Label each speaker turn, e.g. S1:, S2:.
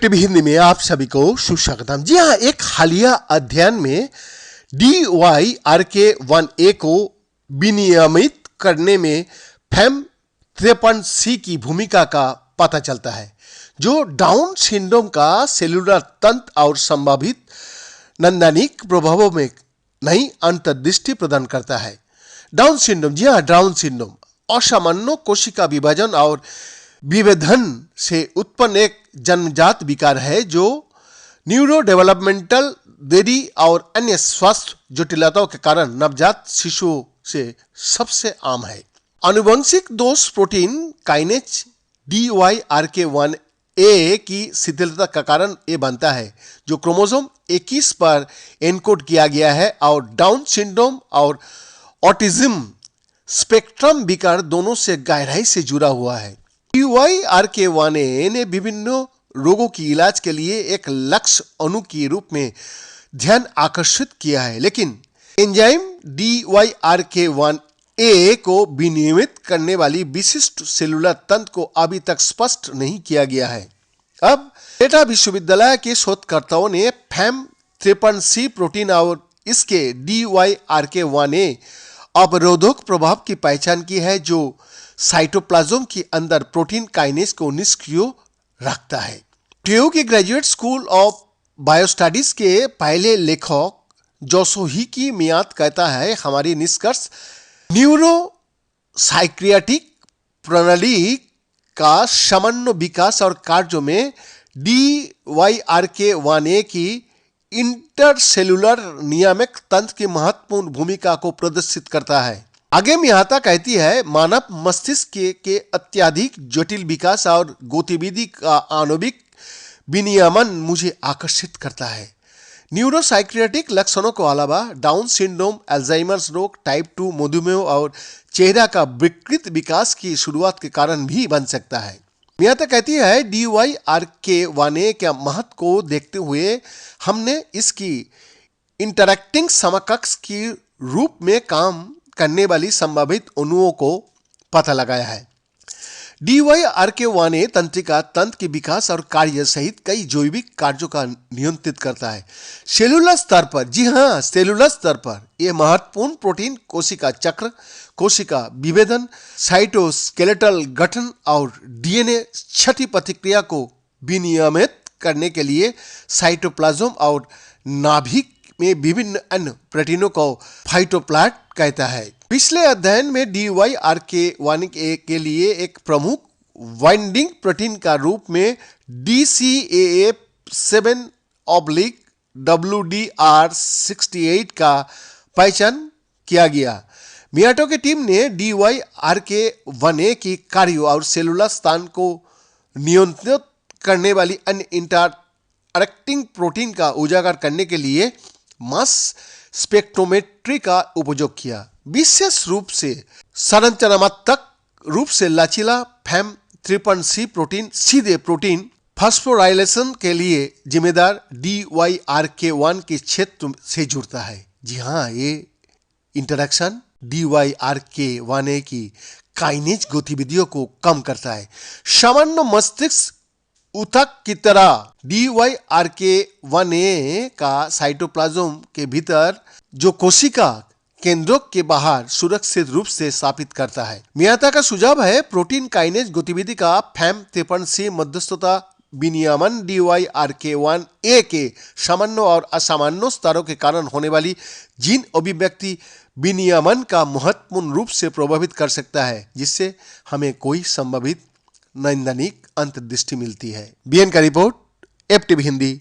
S1: FTV Hindi में आप सभी को सुस्वागतम। जी हाँ, एक हालिया अध्ययन में DYRK1A को विनियमित करने में FAM53C की भूमिका का पता चलता है, जो डाउन सिंड्रोम का सेलुलर तंत्र और संभावित नैदानिक प्रभावों में नई अंतर्दृष्टि प्रदान करता है। डाउन सिंड्रोम, जी हाँ, डाउन सिंड्रोम असामान्य कोशिका विभाजन और विभेदन से उत्पन्न एक जन्मजात विकार है जो न्यूरो डेवलपमेंटल देरी और अन्य स्वास्थ्य जटिलताओं के कारण नवजात शिशुओं से सबसे आम है। आनुवंशिक दोष प्रोटीन काइनेज DYRK1A की शिथिलता का कारण ये बनता है, जो क्रोमोसोम 21 पर एनकोड किया गया है और डाउन सिंड्रोम और ऑटिज्म स्पेक्ट्रम विकार दोनों से गहराई से जुड़ा हुआ है। DYRK1A ने विभिन्न रोगों की इलाज के लिए एक लक्ष्य अणु के रूप में ध्यान आकर्षित किया है, लेकिन एंजाइम DYRK1A को विनियमित करने वाली विशिष्ट सेलुलर तंत्र को अभी तक स्पष्ट नहीं किया गया है। अब टाटा विश्वविद्यालय के शोधकर्ताओं ने FAM53C प्रोटीन और इसके DYRK1A अवरोधक प्रभाव की पहचान की है, जो साइटोप्लाज्म के अंदर प्रोटीन काइनेज को निष्क्रिय रखता है। ट्रियो की ग्रेजुएट स्कूल ऑफ बायोस्टडीज के पहले लेखक जोशोही की मियाद कहता है, हमारी निष्कर्ष न्यूरो साइक्रियाटिक प्रणाली का समन्वय विकास और कार्यों में DYRK1A की इंटरसेलुलर नियामक तंत्र की महत्वपूर्ण भूमिका को प्रदर्शित करता है। आगे मियाता कहती है, मानव मस्तिष्क के अत्यधिक जटिल विकास और गतिविधि का आणविक विनियमन मुझे आकर्षित करता है। न्यूरोसाइक्रियाटिक लक्षणों के अलावा डाउन सिंड्रोम, अल्जाइमर्स रोग, टाइप 2 मधुमेह और चेहरा का विकृत विकास की शुरुआत के कारण भी बन सकता है। मियाता कहती है, DYRK1A के महत्व को देखते हुए हमने इसकी इंटरैक्टिंग समकक्ष के रूप में काम करने वाली संभावित अणुओं को पता लगाया है। DYRK1A तंत्रिका तंत्र के विकास और कार्य सहित कई जैविक कार्यों का नियंत्रित करता है। सेलुलर स्तर पर, जी हाँ, सेलुलर स्तर पर यह महत्वपूर्ण प्रोटीन कोशिका चक्र, कोशिका विभेदन, साइटोस्केलेटल गठन और DNA क्षति प्रतिक्रिया को विनियमित करने के लिए साइटोप्लाज्म और नाभिक में विभिन्न अन्य प्रोटीनों को फाइटोप्लास्ट कहता है। पिछले अध्ययन में DYRK1A के लिए एक प्रमुख वाइंडिंग प्रोटीन का रूप में DCAF7/WDR68 का पहचान किया गया। मियाटो की टीम ने DYRK1A की कार्य और सेलुलर स्थान को नियंत्रित करने वाली अन्य इंटरैक्टिंग प्रोटीन का उजागर करने के लिए मास स्पेक्ट्रोमेट्री का उपयोग किया। विशेष रूप से संरचनात्मक रूप से लचीला FAM53C प्रोटीन सीधे प्रोटीन फास्फोराइलेशन के लिए जिम्मेदार DYRK1 के क्षेत्र से जुड़ता है। जी हाँ, ये इंटरैक्शन DYRK1A की काइनेज गतिविधियों को कम करता है। सामान्य मस्तिष्क ऊतक की तरह DYRK1A का साइटोप्लाज्म के भीतर जो कोशिका केंद्रों के बाहर सुरक्षित रूप से स्थापित करता है। मियाता का सुझाव है, प्रोटीन काइनेज गतिविधि का FAM53C मध्यस्थता विनियमन DYRK1A के सामान्य और असामान्य स्तरों के कारण होने वाली जीन अभिव्यक्ति विनियमन का महत्वपूर्ण रूप से प्रभावित कर सकता है, जिससे हमें कोई संभावित नैदानिक अंतर्दृष्टि मिलती है। BN का रिपोर्ट, एफटीवी हिंदी।